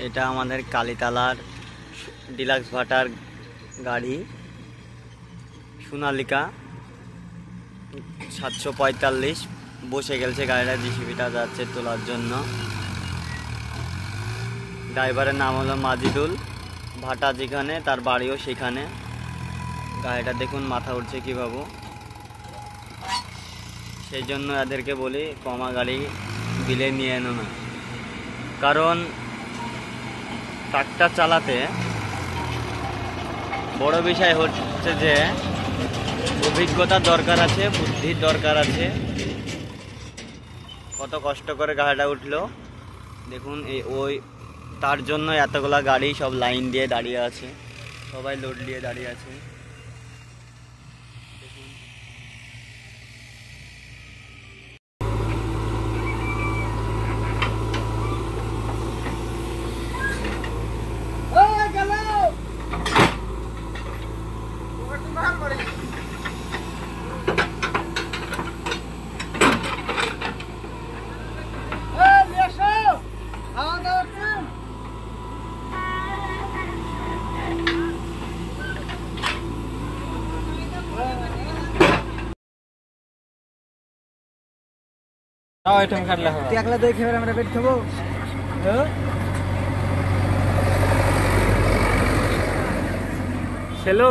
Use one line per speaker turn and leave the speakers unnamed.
এটা আমাদের কালীতলার ডিলাক্স ভাটার গাড়ি সোনালিকা 745 বসে গেছে গাড়িটা, জিসিবিটা যাচ্ছে তোলার জন্য। ড্রাইভারের নাম হলো মাজিদুল, ভাটা যেখানে তার বাড়িও সেখানে। গাড়িটা দেখুন মাথা উঠছে কীভাবে, সেই জন্য এদেরকে বলি কমা গাড়ি বিলে নিয়ে এনো না, কারণ ট্রাক্টর চালাতে বড় বিষয় হচ্ছে যে অভিজ্ঞতার দরকার আছে, বুদ্ধির দরকার আছে। কত কষ্ট করে গাড়িটা উঠলো দেখুন, ওই তার জন্য এতগুলা গাড়ি সব লাইন দিয়ে দাঁড়িয়ে আছে, সবাই লোড দিয়ে দাঁড়িয়ে আছে।
একলা দই খেয়ে আমরা পেট খাবো।
হ্যালো।